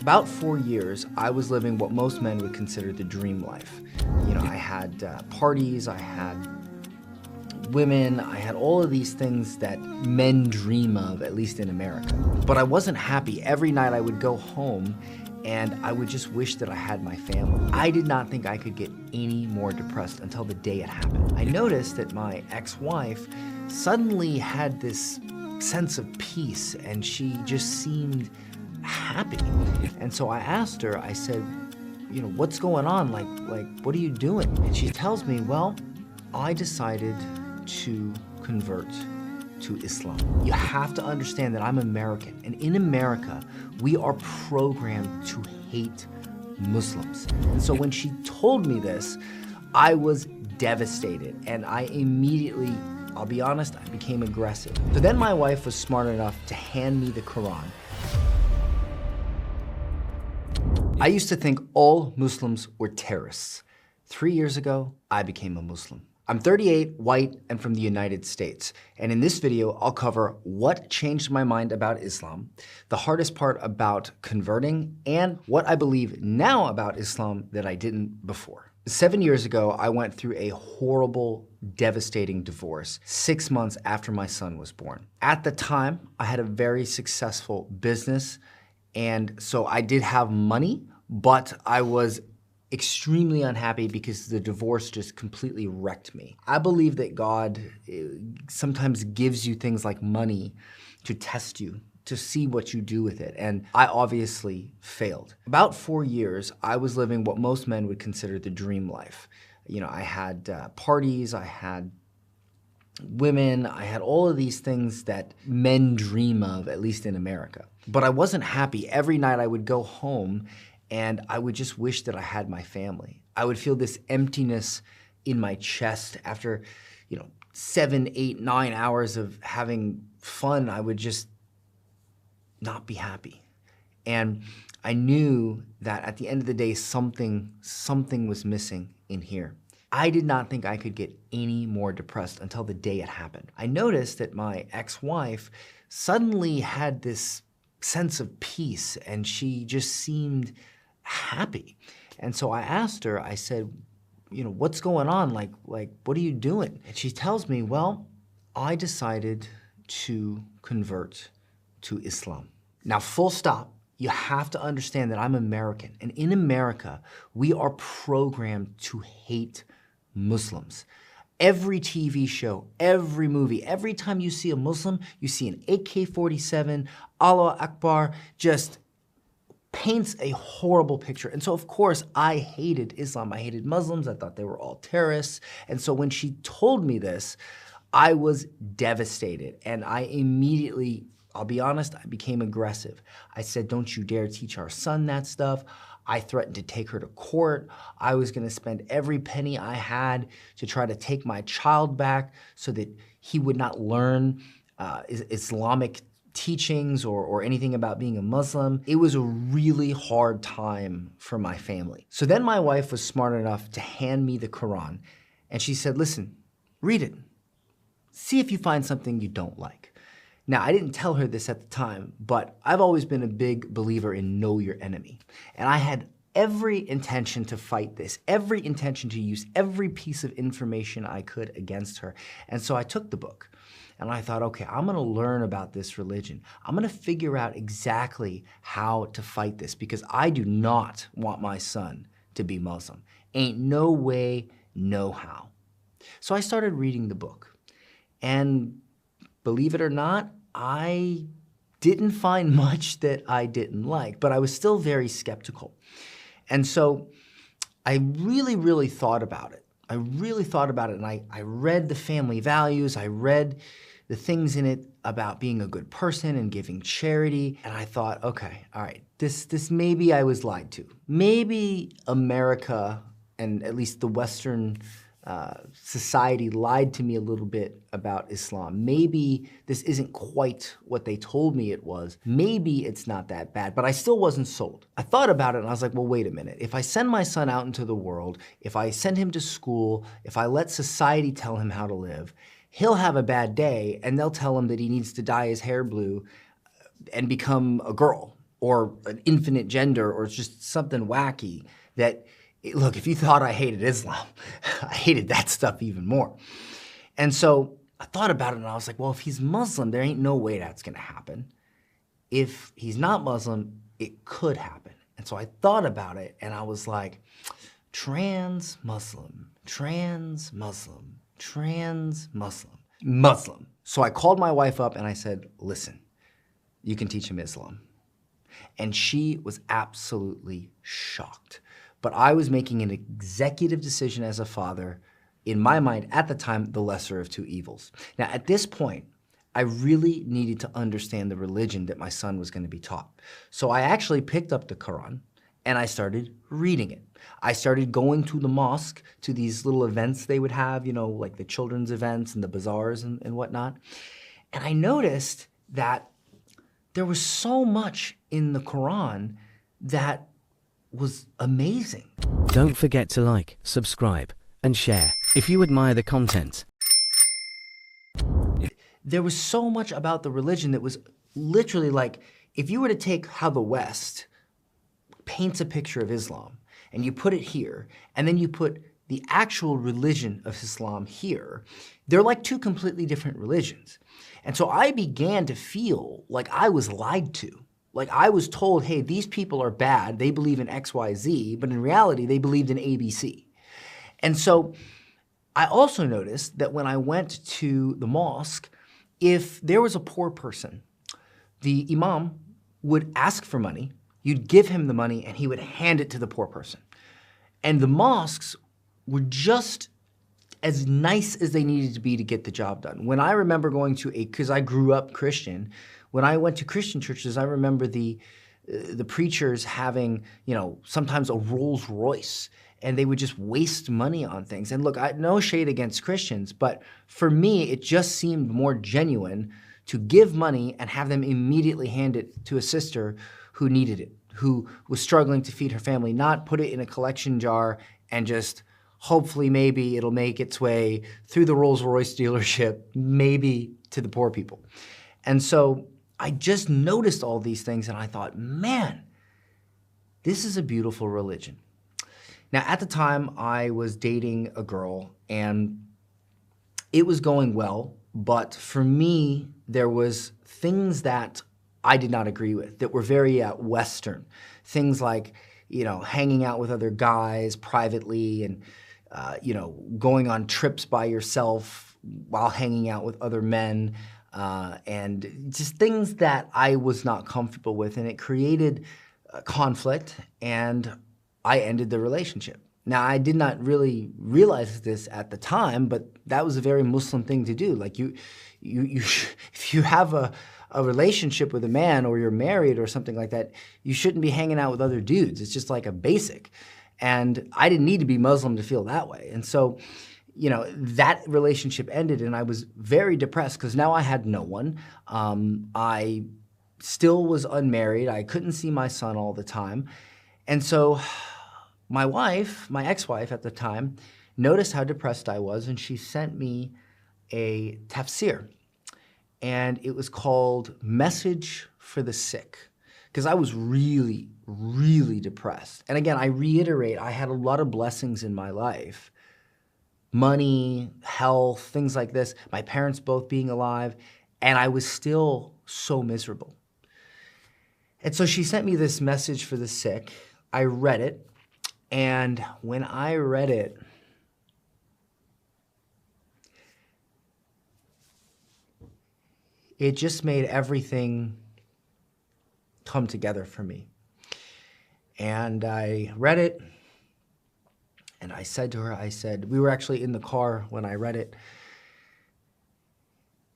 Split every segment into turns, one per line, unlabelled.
About 4 years, I was living what most men would consider the dream life. You know, I had parties, I had women, I had all of these things that men dream of, at least in America. But I wasn't happy. Every night I would go home and I would just wish that I had my family. I did not think I could get any more depressed until the day it happened. I noticed that my ex-wife suddenly had this sense of peace and she just seemed happy. And so I asked her, I said, you know, what's going on? Like, what are you doing? And she tells me, well, I decided to convert to Islam. You have to understand that I'm American, and in America, we are programmed to hate Muslims. And so when she told me this, I was devastated, and I immediately, I'll be honest, I became aggressive. So then my wife was smart enough to hand me the Quran. I used to think all Muslims were terrorists. 3 years ago, I became a Muslim. I'm 38, white, and from the United States. And in this video, I'll cover what changed my mind about Islam, the hardest part about converting, and what I believe now about Islam that I didn't before. 7 years ago, I went through a horrible, devastating divorce 6 months after my son was born. At the time, I had a very successful business, and so I did have money, but I was extremely unhappy because the divorce just completely wrecked me. I believe that God sometimes gives you things like money to test you, to see what you do with it, and I obviously failed. About 4 years, I was living what most men would consider the dream life. You know, I had parties, I had women, I had all of these things that men dream of, at least in America. But I wasn't happy. Every night I would go home and I would just wish that I had my family. I would feel this emptiness in my chest after, 7, 8, 9 hours of having fun. I would just not be happy. And I knew that at the end of the day, something was missing in here. I did not think I could get any more depressed until the day it happened. I noticed that my ex-wife suddenly had this sense of peace and she just seemed happy. And so I asked her, I said, what's going on? Like, what are you doing? And she tells me, well, I decided to convert to Islam. Now, full stop. You have to understand that I'm American, and in America, we are programmed to hate Muslims. Every TV show, every movie, every time you see a Muslim, you see an AK-47, Allah Akbar, just paints a horrible picture. And so, of course, I hated Islam. I hated Muslims. I thought they were all terrorists. And so when she told me this, I was devastated. And I immediately, I'll be honest, I became aggressive. I said, don't you dare teach our son that stuff. I threatened to take her to court. I was gonna spend every penny I had to try to take my child back so that he would not learn Islamic teachings or anything about being a Muslim. It was a really hard time for my family. So then my wife was smart enough to hand me the Quran, and she said, listen, read it. See if you find something you don't like. Now, I didn't tell her this at the time, but I've always been a big believer in know your enemy. And I had every intention to fight this, every intention to use every piece of information I could against her. And so I took the book and I thought, okay, I'm gonna learn about this religion. I'm gonna figure out exactly how to fight this because I do not want my son to be Muslim. Ain't no way, no how. So I started reading the book. And believe it or not, I didn't find much that I didn't like, but I was still very skeptical. And so I really thought about it. I really thought about it, and I read the family values, I read the things in it about being a good person and giving charity, and I thought, okay, all right, this maybe I was lied to. Maybe America, and at least the Western society, lied to me a little bit about Islam. Maybe this isn't quite what they told me it was. Maybe it's not that bad, but I still wasn't sold. I thought about it and I was like, well, wait a minute. If I send my son out into the world, if I send him to school, if I let society tell him how to live, he'll have a bad day and they'll tell him that he needs to dye his hair blue and become a girl. or an infinite gender or just something wacky that, look, if you thought I hated Islam, I hated that stuff even more. And so I thought about it and I was like, well, if he's Muslim, there ain't no way that's gonna happen. If he's not Muslim, it could happen. And so I thought about it and I was like, trans-Muslim, trans-Muslim, trans-Muslim, Muslim. So I called my wife up and I said, listen, you can teach him Islam. And she was absolutely shocked. But I was making an executive decision as a father, in my mind, at the time, the lesser of two evils. Now, at this point, I really needed to understand the religion that my son was going to be taught. So I actually picked up the Quran and I started reading it. I started going to the mosque, to these little events they would have, you know, like the children's events and the bazaars and whatnot. And I noticed that there was so much in the Quran that was amazing.
Don't forget to like, subscribe, and share if you admire the content.
There was so much about the religion that was literally like, if you were to take how the West paints a picture of Islam, and you put it here, and then you put the actual religion of Islam here, they're like two completely different religions. And so I began to feel like I was lied to. Like I was told, hey, these people are bad, they believe in X, Y, Z, but in reality, they believed in ABC. And so I also noticed that when I went to the mosque, if there was a poor person, the imam would ask for money, you'd give him the money, and he would hand it to the poor person. And the mosques were just as nice as they needed to be to get the job done. When I remember going to because I grew up Christian, when I went to Christian churches, I remember the preachers having, you know, sometimes a Rolls Royce, and they would just waste money on things. And look, no shade against Christians, but for me, it just seemed more genuine to give money and have them immediately hand it to a sister who needed it, who was struggling to feed her family, not put it in a collection jar and just hopefully maybe it'll make its way through the Rolls-Royce dealership, maybe to the poor people. And so I just noticed all these things and I thought, man, this is a beautiful religion. Now, at the time, I was dating a girl and it was going well, but for me, there was things that I did not agree with that were very Western. Things like, you know, hanging out with other guys privately and, you know, going on trips by yourself while hanging out with other men, and just things that I was not comfortable with, and it created conflict, and I ended the relationship. Now, I did not really realize this at the time, but that was a very Muslim thing to do. Like if you have a relationship with a man or you're married or something like that, you shouldn't be hanging out with other dudes. It's just like a basic. And I didn't need to be Muslim to feel that way. And so, you know, that relationship ended and I was very depressed because now I had no one. I still was unmarried. I couldn't see my son all the time. And so my wife, my ex-wife at the time, noticed how depressed I was and she sent me a tafsir. And it was called Message for the Sick, because I was really, really depressed. And again, I reiterate, I had a lot of blessings in my life. Money, health, things like this, my parents both being alive, and I was still so miserable. And so she sent me this Message for the Sick. I read it, and when I read it, it just made everything come together for me. And I read it, and I said to her, I said, we were actually in the car when I read it,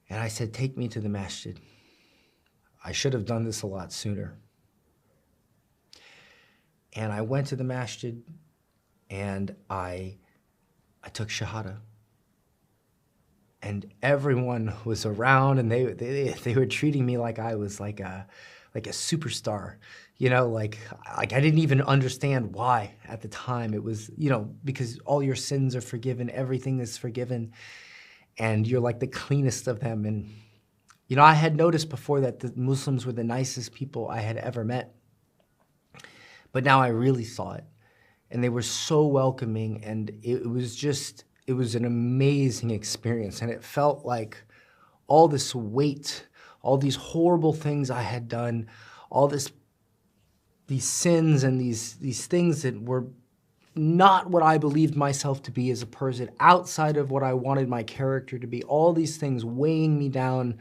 and I said, take me to the masjid. I should have done this a lot sooner. And I went to the masjid, and I took Shahada. And everyone was around, and they were treating me like I was like a superstar, you know, like I didn't even understand why at the time. It was, you know, because all your sins are forgiven, everything is forgiven, and you're like the cleanest of them. And You know, I had noticed before that the Muslims were the nicest people I had ever met. But now I really saw it. And they were so welcoming, and it was an amazing experience. And it felt like all this weight, all these horrible things I had done, all these sins and these things that were not what I believed myself to be as a person, outside of what I wanted my character to be, all these things weighing me down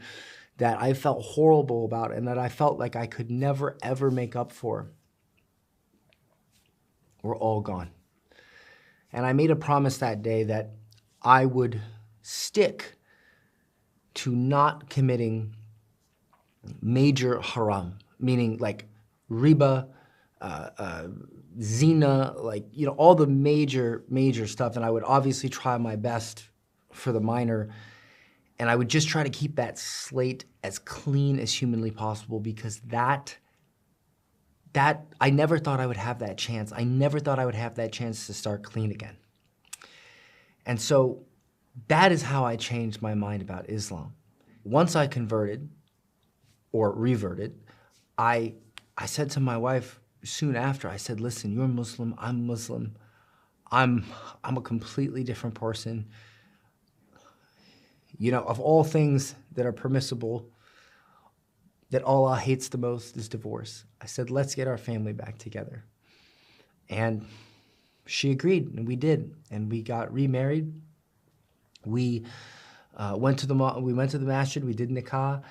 that I felt horrible about and that I felt like I could never, ever make up for, were all gone. And I made a promise that day that I would stick to not committing major haram, meaning like riba, zina, like, you know, all the major stuff. And I would obviously try my best for the minor. And I would just try to keep that slate as clean as humanly possible, because that I never thought I would have that chance. I never thought I would have that chance to start clean again. And so that is how I changed my mind about Islam. Once I converted or reverted, I said to my wife soon after, I said, listen, you're Muslim, I'm Muslim. I'm a completely different person. You know, of all things that are permissible, that Allah hates the most is divorce. I said, let's get our family back together. And she agreed, and we did. And we got remarried. We went to the masjid, we did nikah,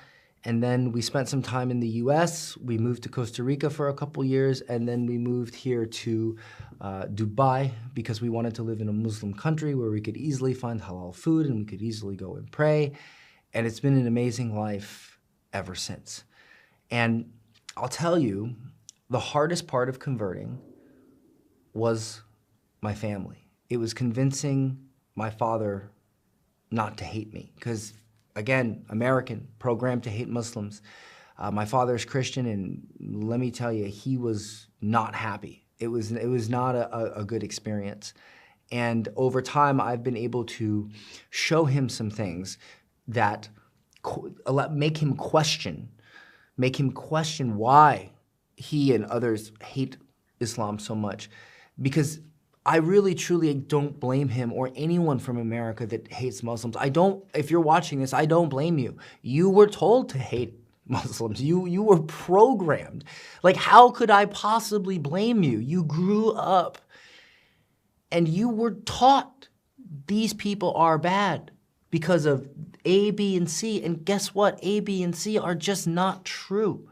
and then we spent some time in the US. We moved to Costa Rica for a couple years, and then we moved here to Dubai because we wanted to live in a Muslim country where we could easily find halal food and we could easily go and pray. And it's been an amazing life ever since. And I'll tell you, the hardest part of converting was my family. It was convincing my father not to hate me, because again, American, programmed to hate Muslims. My father is Christian, and let me tell you, he was not happy. It was not a good experience. And over time, I've been able to show him some things that make him question why he and others hate Islam so much. Because I really, truly don't blame him or anyone from America that hates Muslims. If you're watching this, I don't blame you. You were told to hate Muslims. You were programmed. Like, how could I possibly blame you? You grew up and you were taught these people are bad because of A, B, and C. And guess what? A, B, and C are just not true.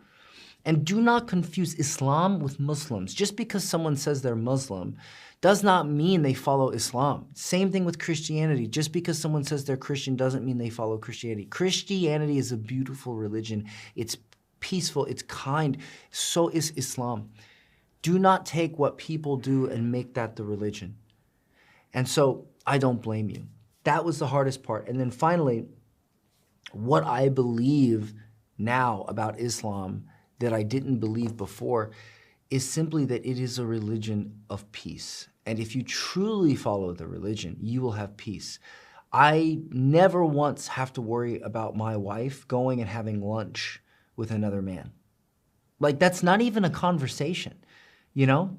And do not confuse Islam with Muslims. Just because someone says they're Muslim does not mean they follow Islam. Same thing with Christianity. Just because someone says they're Christian doesn't mean they follow Christianity. Christianity is a beautiful religion. It's peaceful, it's kind. So is Islam. Do not take what people do and make that the religion. And so I don't blame you. That was the hardest part. And then finally, what I believe now about Islam that I didn't believe before is simply that it is a religion of peace. And if you truly follow the religion, you will have peace. I never once have to worry about my wife going and having lunch with another man. Like, that's not even a conversation, you know?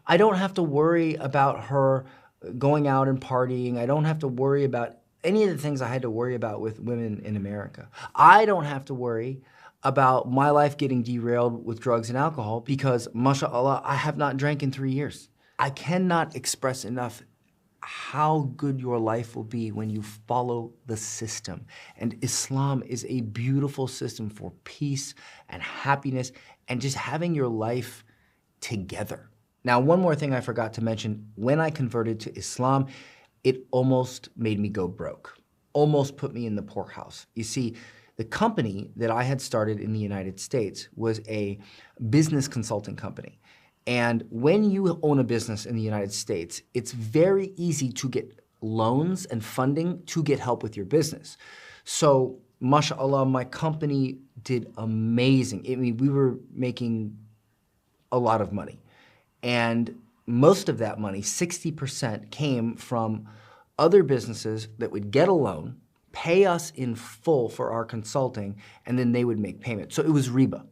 I don't have to worry about her going out and partying. I don't have to worry about any of the things I had to worry about with women in America. I don't have to worry about my life getting derailed with drugs and alcohol because, mashallah, I have not drank in 3 years. I cannot express enough how good your life will be when you follow the system. And Islam is a beautiful system for peace and happiness and just having your life together. Now, one more thing I forgot to mention. When I converted to Islam, it almost made me go broke, almost put me in the poorhouse. You see, the company that I had started in the United States was a business consulting company. And when you own a business in the United States, it's very easy to get loans and funding to get help with your business. So, mashallah, my company did amazing. I mean, we were making a lot of money. And most of that money, 60%, came from other businesses that would get a loan pay us in full for our consulting, and then they would make payment. So it was riba.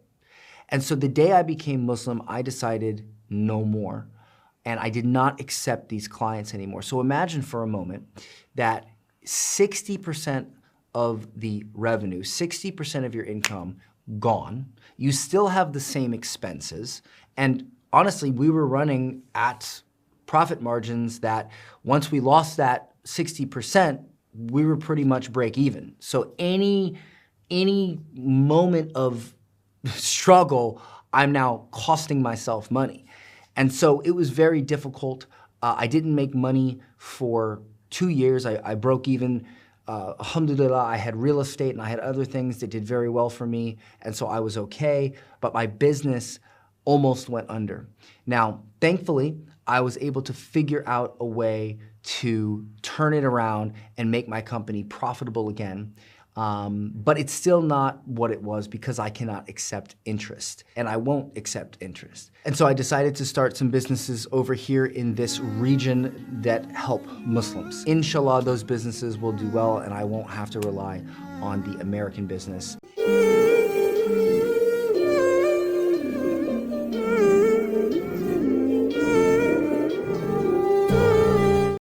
And so the day I became Muslim, I decided no more. And I did not accept these clients anymore. So imagine for a moment that 60% of the revenue, 60% of your income gone. You still have the same expenses. And honestly, we were running at profit margins that once we lost that 60%, we were pretty much break even. So any moment of struggle, I'm now costing myself money. And so it was very difficult. I didn't make money for 2 years. I broke even. Alhamdulillah, I had real estate and I had other things that did very well for me. And so I was okay, but my business almost went under. Now, thankfully, I was able to figure out a way to turn it around and make my company profitable again. But it's still not what it was because I cannot accept interest, and I won't accept interest. And so I decided to start some businesses over here in this region that help Muslims. Inshallah, those businesses will do well and I won't have to rely on the American business.